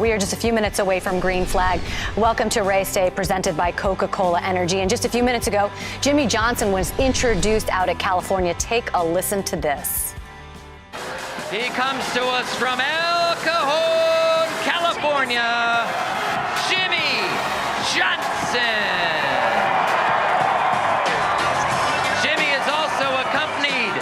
We are just a few minutes away from green flag. Welcome to Race Day, presented by Coca-Cola Energy. And just a few minutes ago, Jimmie Johnson was introduced out at California. Take a listen to this. He comes to us from El Cajon, California, Jimmie Johnson. Jimmie is also accompanied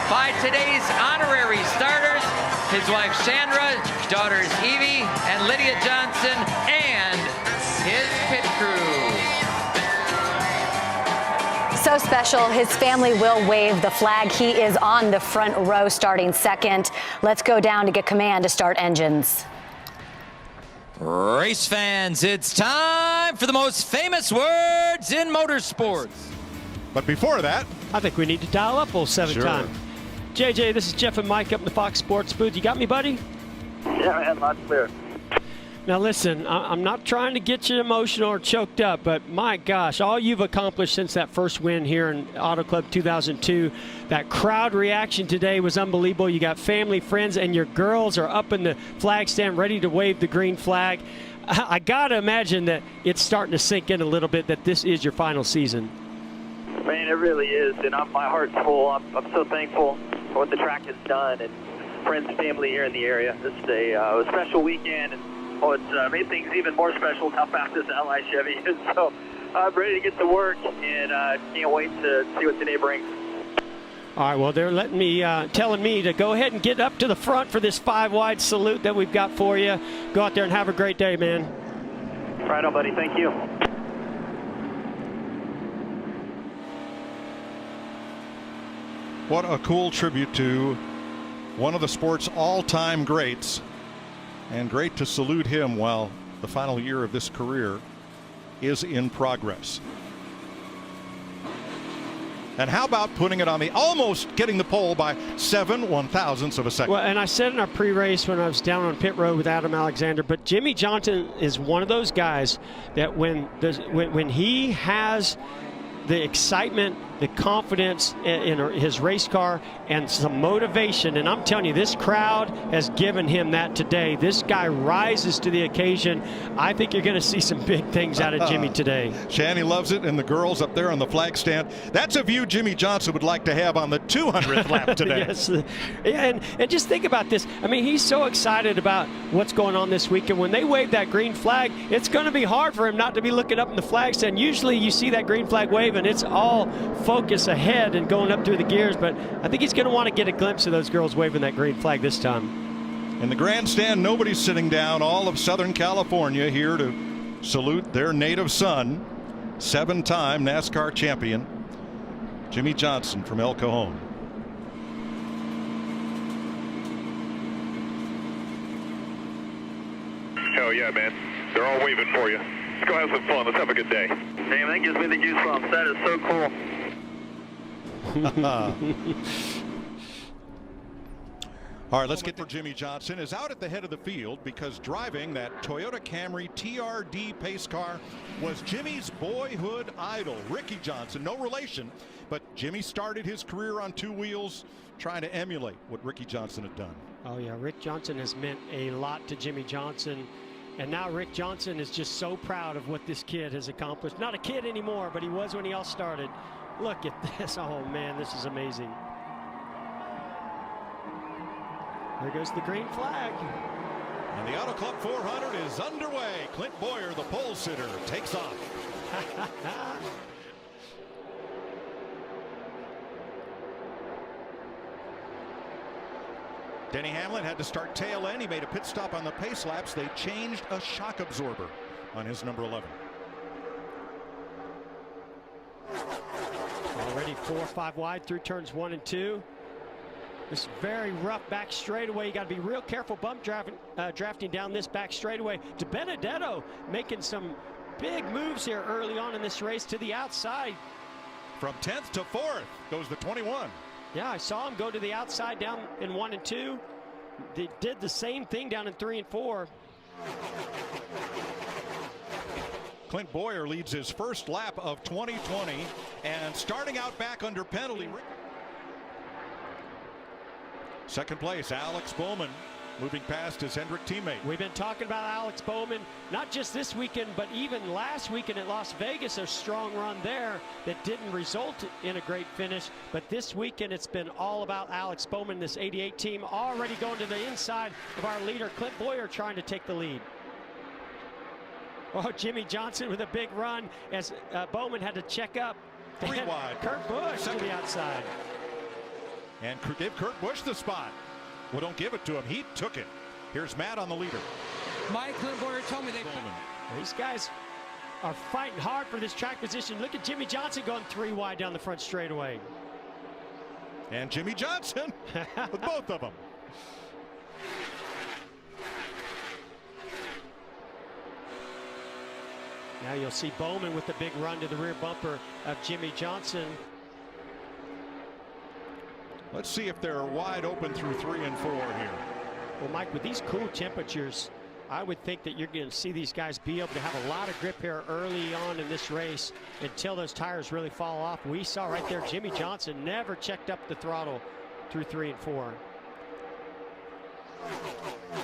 by today's honorary starters, his wife Chandra, daughters Evie and Lydia Johnson, and his pit crew. So special, his family will wave the flag. He is on the front row starting second. Let's go down to get command to start engines. Race fans, it's time for the most famous words in motorsports. But before that, I think we need to dial up old 7-time. JJ, this is Jeff and Mike up in the Fox Sports booth. You got me, buddy? Yeah, man, loud and clear. Now listen, I'm not trying to get you emotional or choked up, but my gosh, all you've accomplished since that first win here in Auto Club 2002, that crowd reaction today was unbelievable. You got family, friends, and your girls are up in the flag stand ready to wave the green flag. I got to imagine that it's starting to sink in a little bit that this is your final season. Man, it really is, and my heart's full. I'm so thankful for what the track has done, and friends and family here in the area. This is a special weekend, and it's made things even more special how fast this LI Chevy is. So I'm ready to get to work, and can't wait to see what today brings. All right, well, they're letting me, telling me to go ahead and get up to the front for this 5-wide salute that we've got for you. Go out there and have a great day, man. Right on, buddy. Thank you. what a cool tribute to one of the sport's all-time greats, and great to salute him while the final year of this career is in progress. And how about putting it on the almost getting the pole by 7/1000ths of a second? Well, and I said in our pre-race when I was down on pit road with Adam Alexander, but Jimmie Johnson is one of those guys that when he has the excitement, the confidence in his race car, and some motivation, and I'm telling you, this crowd has given him that today. This guy rises to the occasion. I think you're going to see some big things out of Jimmie today. Shanny loves it, and the girls up there on the flag stand. That's a view Jimmie Johnson would like to have on the 200th lap today. Yes. Yeah, and just think about this. I mean, he's so excited about what's going on this weekend. When they wave that green flag, it's going to be hard for him not to be looking up in the flag stand. Usually you see that green flag wave, and it's all focus ahead and going up through the gears, but I think he's going to want to get a glimpse of those girls waving that green flag this time. In the grandstand, nobody's sitting down. All of Southern California here to salute their native son, 7-time NASCAR champion, Jimmie Johnson from El Cajon. Hell yeah, man. They're all waving for you. Let's go have some fun. Let's have a good day. Damn, that gives me the goosebumps. That is so cool. All right, let's get to Jimmie Johnson is out at the head of the field because driving that Toyota Camry TRD pace car was Jimmie's boyhood idol, Ricky Johnson. No relation, but Jimmie started his career on two wheels trying to emulate what Ricky Johnson had done. Oh yeah, Rick Johnson has meant a lot to Jimmie Johnson. And now Rick Johnson is just so proud of what this kid has accomplished. Not a kid anymore, but he was when he all started. Look at this. Oh, man, this is amazing. There goes the green flag. And the Auto Club 400 is underway. Clint Boyer, the pole sitter, takes off. Denny Hamlin had to start tail end. He made a pit stop on the pace laps. They changed a shock absorber on his number 11. Already 4 or 5 wide through turns 1 and 2. This very rough back straightaway. You got to be real careful bump drafting down this back straightaway. De Benedetto making some big moves here early on in this race to the outside. From 10th to 4th goes the 21. Yeah, I saw him go to the outside down in 1 and 2. They did the same thing down in 3 and 4. Clint Boyer leads his first lap of 2020 and starting out back under penalty. Second place, Alex Bowman. moving past his Hendrick teammate. We've been talking about Alex Bowman, not just this weekend, but even last weekend at Las Vegas, a strong run there that didn't result in a great finish. But this weekend, it's been all about Alex Bowman. This 88 team already going to the inside of our leader, Clint Boyer, trying to take the lead. Oh, Jimmie Johnson with a big run as Bowman had to check up. 3 wide. Kurt Busch to the outside. And give Kurt Busch the spot. Well, don't give it to him. He took it. Here's Matt on the leader. Mike Clint Boyer told me they. These guys are fighting hard for this track position. Look at Jimmie Johnson going 3 wide down the front straightaway. And Jimmie Johnson with both of them. Now you'll see Bowman with the big run to the rear bumper of Jimmie Johnson. Let's see if they're wide open through 3 and 4 here. Well, Mike, with these cool temperatures, I would think that you're going to see these guys be able to have a lot of grip here early on in this race until those tires really fall off. We saw right there Jimmie Johnson never checked up the throttle through 3 and 4.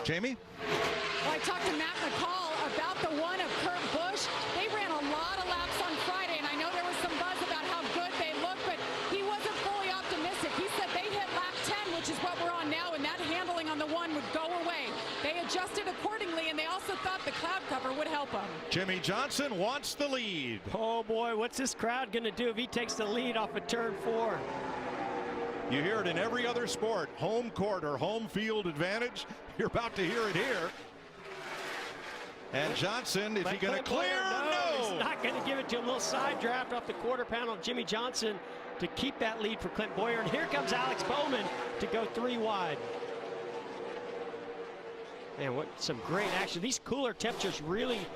Jamie? Well, I talked to Matt McCall about the one of Kurt Busch. They ran a lot of laps on Friday, and I know there was some buzz about how good they looked, but he wasn't fully optimistic. He said they hit lap 10, which is what we're on now, and that handling on the one would go away. They adjusted accordingly, and they also thought the cloud cover would help them. Jimmie Johnson wants the lead. Oh boy, what's this crowd going to do if he takes the lead off of turn 4? You hear it in every other sport. Home court or home field advantage. You're about to hear it here. And Johnson, is he going to clear? No, he's not going to give it to him. A little side draft off the quarter panel. Jimmie Johnson to keep that lead for Clint Boyer. And here comes Alex Bowman to go 3 wide. Man, what some great action. These cooler temperatures really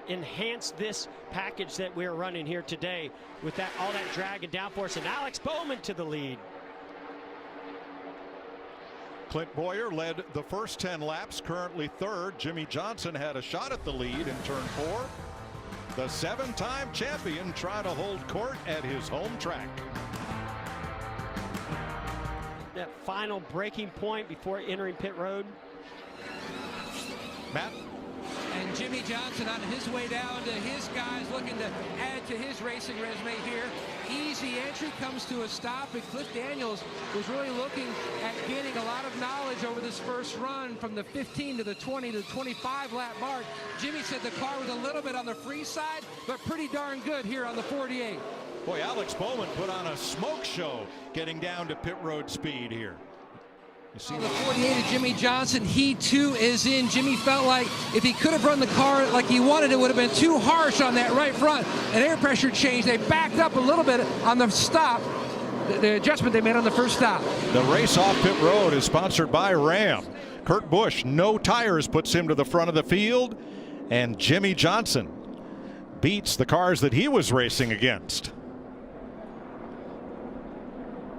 enhance this package that we're running here today with that all that drag and downforce. And Alex Bowman to the lead. Clint Boyer led the first 10 laps, currently 3rd. Jimmie Johnson had a shot at the lead in turn 4. The 7-time champion trying to hold court at his home track. That final braking point before entering pit road. Matt? And Jimmie Johnson on his way down to his guys looking to add to his racing resume here. Easy entry comes to a stop, and Cliff Daniels was really looking at gaining a lot of knowledge over this first run from the 15 to the 20 to the 25 lap mark. Jimmie said the car was a little bit on the free side, but pretty darn good here on the 48. Boy, Alex Bowman put on a smoke show getting down to pit road speed here. You see the 48 of Jimmie Johnson, he too is in. Jimmie felt like if he could have run the car like he wanted, it would have been too harsh on that right front. An air pressure change. They backed up a little bit on the stop, the adjustment they made on the first stop. The race off pit road is sponsored by Ram. Kurt Busch, no tires, puts him to the front of the field. And Jimmie Johnson beats the cars that he was racing against.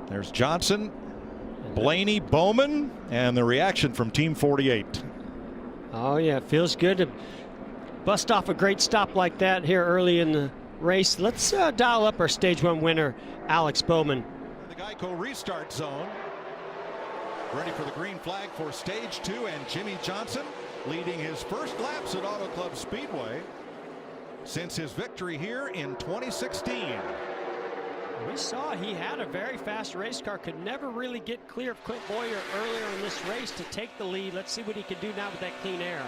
There's Johnson, Blaney, Bowman, and the reaction from Team 48. Oh yeah, it feels good to bust off a great stop like that here early in the race. Let's dial up our Stage 1 winner, Alex Bowman. The Geico restart zone. Ready for the green flag for Stage 2, and Jimmie Johnson leading his first laps at Auto Club Speedway since his victory here in 2016. We saw he had a very fast race car, could never really get clear of Clint Boyer earlier in this race to take the lead. Let's see what he can do now with that clean air.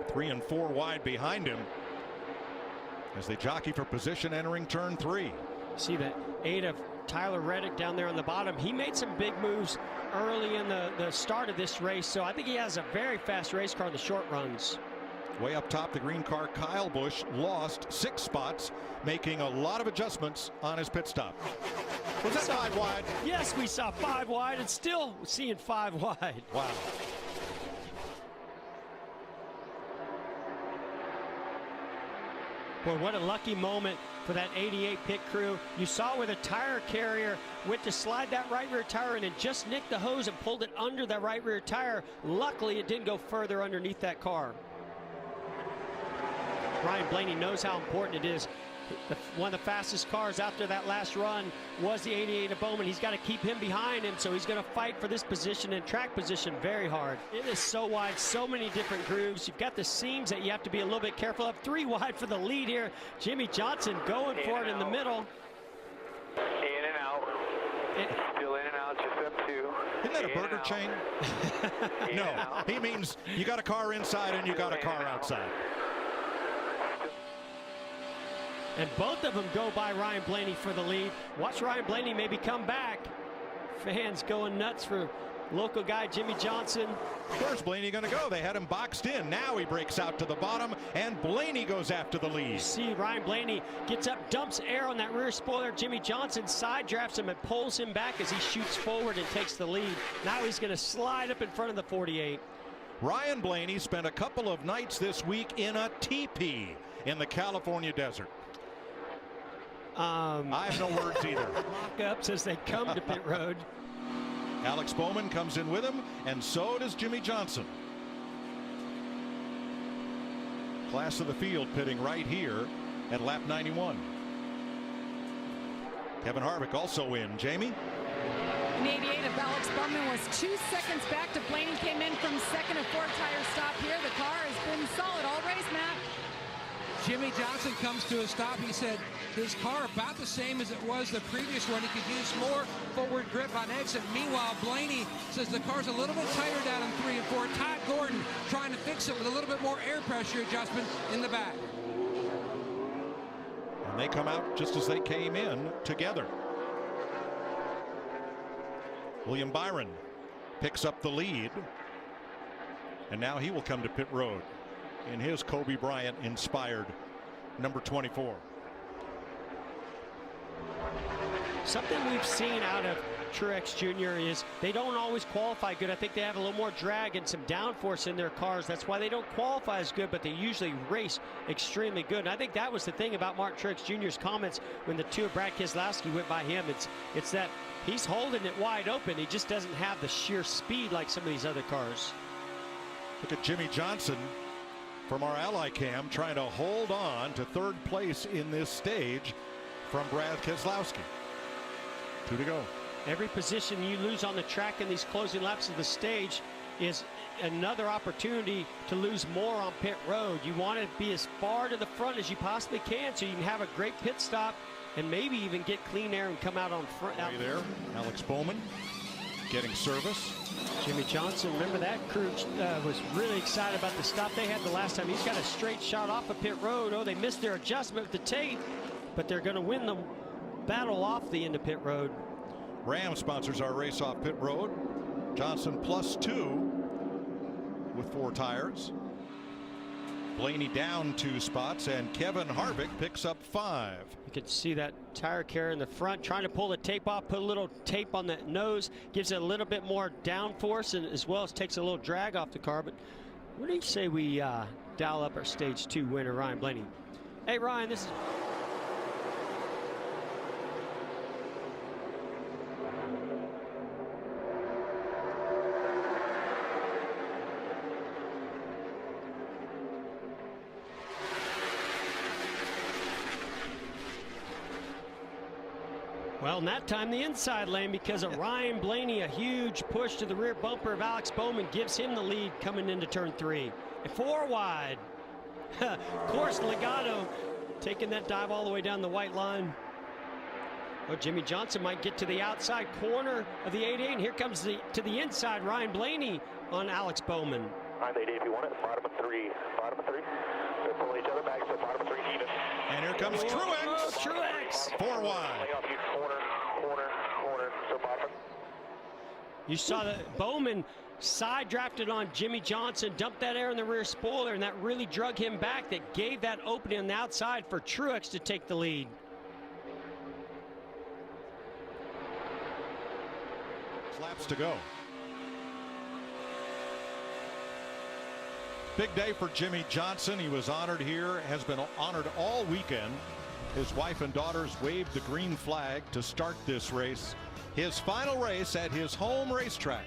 3 and 4 wide behind him as they jockey for position entering turn 3. See that 8 of Tyler Reddick down there on the bottom. He made some big moves early in the start of this race, so I think he has a very fast race car in the short runs. Way up top, the green car, Kyle Busch, lost 6 spots, making a lot of adjustments on his pit stop. Was that 5 wide? Yes, we saw 5 wide and still seeing 5 wide. Wow. Boy, what a lucky moment for that 88 pit crew. You saw where the tire carrier went to slide that right rear tire in and just nicked the hose and pulled it under that right rear tire. Luckily, it didn't go further underneath that car. Ryan Blaney knows how important it is one of the fastest cars after that last run was the 88 of Bowman. He's got to keep him behind him, so he's going to fight for this position and track position very hard. It is so wide, so many different grooves. You've got the seams that you have to be a little bit careful of. 3 wide for the lead here. Jimmie Johnson going for it in the middle. In and out. Still in and out, just up 2. Isn't that a burger chain? No, he means you got a car inside and you got a car outside. And both of them go by Ryan Blaney for the lead. Watch Ryan Blaney maybe come back. Fans going nuts for local guy Jimmie Johnson. Where's Blaney going to go? They had him boxed in. Now he breaks out to the bottom, and Blaney goes after the lead. You see Ryan Blaney gets up, dumps air on that rear spoiler. Jimmie Johnson side drafts him and pulls him back as he shoots forward and takes the lead. Now he's going to slide up in front of the 48. Ryan Blaney spent a couple of nights this week in a teepee in the California desert. I have no words either. Mock-ups as they come to pit road. Alex Bowman comes in with him, and so does Jimmie Johnson. Class of the field pitting right here at lap 91. Kevin Harvick also in. Jamie? An 88 of Alex Bowman was 2 seconds back to Blaney. Came in from second, a 4-tire stop here. The car has been solid all race, Matt. Jimmie Johnson comes to a stop. He said his car about the same as it was the previous one. He could use more forward grip on exit. Meanwhile, Blaney says the car's a little bit tighter down in 3 and 4. Todd Gordon trying to fix it with a little bit more air pressure adjustment in the back. And they come out just as they came in together. William Byron picks up the lead, and now he will come to pit road in his Kobe Bryant inspired number 24. Something we've seen out of Truex Jr. is they don't always qualify good. I think they have a little more drag and some downforce in their cars. That's why they don't qualify as good, but they usually race extremely good. And I think that was the thing about Mark Truex Jr.'s comments when the 2 of Brad Keselowski went by him. It's that he's holding it wide open. He just doesn't have the sheer speed like some of these other cars. Look at Jimmie Johnson from our ally cam trying to hold on to 3rd place in this stage from Brad Keselowski. 2 to go. Every position you lose on the track in these closing laps of the stage is another opportunity to lose more on pit road. You want to be as far to the front as you possibly can so you can have a great pit stop and maybe even get clean air and come out on front. Right there, Alex Bowman getting service. Jimmie Johnson, remember that crew was really excited about the stop they had the last time. He's got a straight shot off of pit road. Oh, they missed their adjustment with the tape, but they're going to win the battle off the end of pit road. Ram sponsors our race off pit road. Johnson +2 with 4 tires. Blaney down 2 spots, and Kevin Harvick picks up 5. You can see that tire carrier in the front trying to pull the tape off, put a little tape on the nose, gives it a little bit more downforce, and as well as takes a little drag off the car. But what do you say we dial up our stage 2 winner, Ryan Blaney? Hey, Ryan, this is... Well, in that time, the inside lane because of Ryan Blaney. A huge push to the rear bumper of Alex Bowman gives him the lead coming into turn 3. And 4 wide. Of course, Legato taking that dive all the way down the white line. Oh, Jimmie Johnson might get to the outside corner of the 88. And here comes to the inside, Ryan Blaney on Alex Bowman. On the 88 if you want it. Bottom of 3. Bottom of 3. They're pulling each other back, so bottom of 3 even. And here comes Truex. Oh, Truex. 4 wide. Corner, so bottom. You saw that Bowman side drafted on Jimmie Johnson, dumped that air in the rear spoiler, and that really drug him back. That gave that opening on the outside for Truex to take the lead. Laps to go. Big day for Jimmie Johnson. He was honored here, has been honored all weekend. His wife and daughters waved the green flag to start this race. His final race at his home racetrack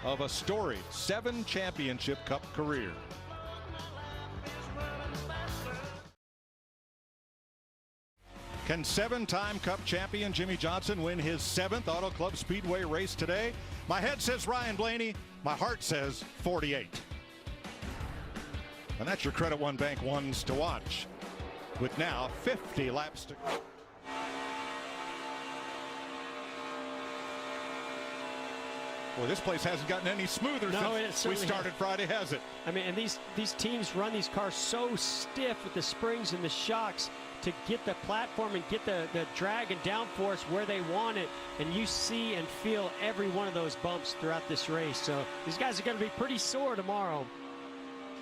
of a storied 7 championship cup career. Can 7-time Cup champion Jimmie Johnson win his 7th Auto Club Speedway race today? My head says Ryan Blaney. My heart says 48. And that's your Credit One Bank ones to watch, with now 50 laps to go. Well, this place hasn't gotten any smoother since we started Friday, has it? I mean, and these teams run these cars so stiff with the springs and the shocks to get the platform and get the drag and downforce where they want it. And you see and feel every one of those bumps throughout this race. So these guys are going to be pretty sore tomorrow.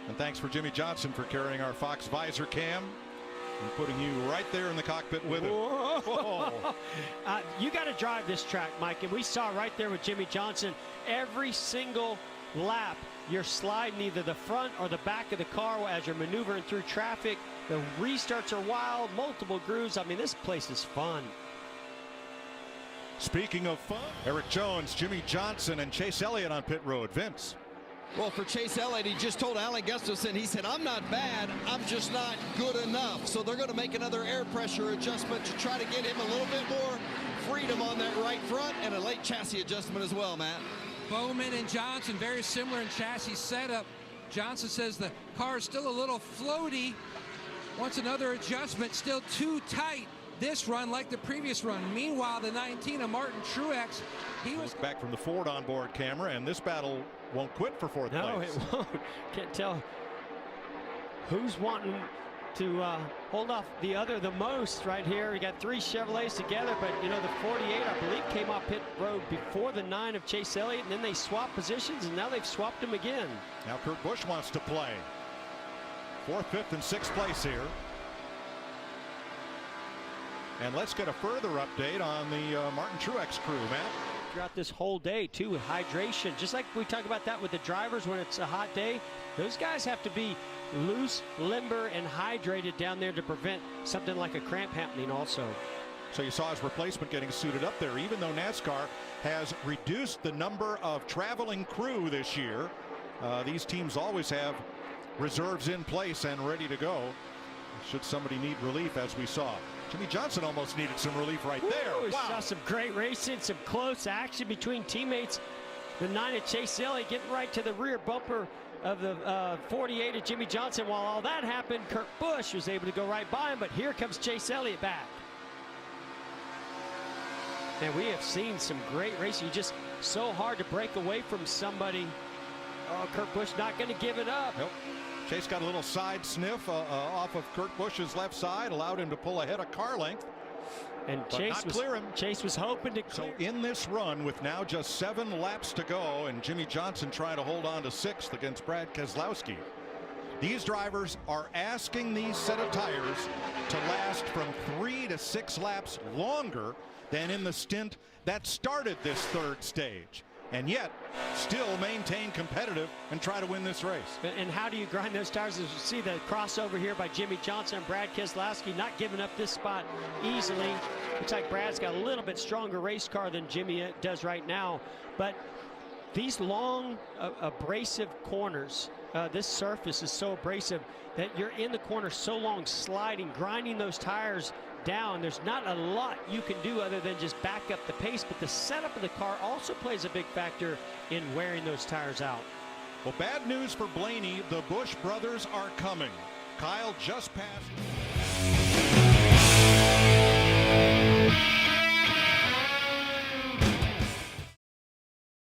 And thanks for Jimmie Johnson for carrying our Fox visor cam and putting you right there in the cockpit with him. Whoa. You got to drive this track, Mike, and we saw right there with Jimmie Johnson, every single lap you're sliding either the front or the back of the car as you're maneuvering through traffic. The restarts are wild, multiple grooves. I mean, this place is fun. Speaking of fun, Eric Jones, Jimmie Johnson, and Chase Elliott on pit road. Vince. Well, for Chase Elliott, he just told Alan Gustafson, he said, I'm not bad, I'm just not good enough. So they're going to make another air pressure adjustment to try to get him a little bit more freedom on that right front, and a late chassis adjustment as well, Matt. Bowman and Johnson very similar in chassis setup. Johnson says the car is still a little floaty. Wants another adjustment, still too tight this run like the previous run. Meanwhile, the 19 of Martin Truex, he was back from the Ford onboard camera, and this battle won't quit for fourth place. No, it won't. Can't tell who's wanting to hold off the other the most right here. We got 3 Chevrolets together, but you know, the 48, I believe, came off pit road before the 9 of Chase Elliott, and then they swapped positions, and now they've swapped them again. Now Kurt Busch wants to play. 4th, 5th, and 6th place here. And let's get a further update on the Martin Truex crew, Matt. Throughout this whole day, too, with hydration. Just like we talk about that with the drivers when it's a hot day, those guys have to be loose, limber, and hydrated down there to prevent something like a cramp happening also. So you saw his replacement getting suited up there, even though NASCAR has reduced the number of traveling crew this year. These teams always have reserves in place and ready to go should somebody need relief, as we saw. Jimmie Johnson almost needed some relief right there. We saw some great racing, some close action between teammates. The 9 of Chase Elliott getting right to the rear bumper of the 48 of Jimmie Johnson. While all that happened, Kurt Busch was able to go right by him, but here comes Chase Elliott back. And we have seen some great racing. Just so hard to break away from somebody. Oh, Kurt Busch not going to give it up. Nope. Chase got a little side sniff off of Kurt Busch's left side, allowed him to pull ahead a car length. And Chase was hoping to clear. So in this run, with now just 7 laps to go, and Jimmie Johnson trying to hold on to 6th against Brad Keselowski, these drivers are asking these set of tires to last from 3 to 6 laps longer than in the stint that started this 3rd stage, and yet still maintain competitive and try to win this race. And how do you grind those tires? As you see the crossover here by Jimmie Johnson and Brad Keselowski, not giving up this spot easily. Looks like Brad's got a little bit stronger race car than Jimmie does right now. But these long abrasive corners, this surface is so abrasive that you're in the corner so long, sliding, grinding those tires down. There's not a lot you can do other than just back up the pace, but the setup of the car also plays a big factor in wearing those tires out. Well, bad news for Blaney. The Busch brothers are coming. Kyle just passed.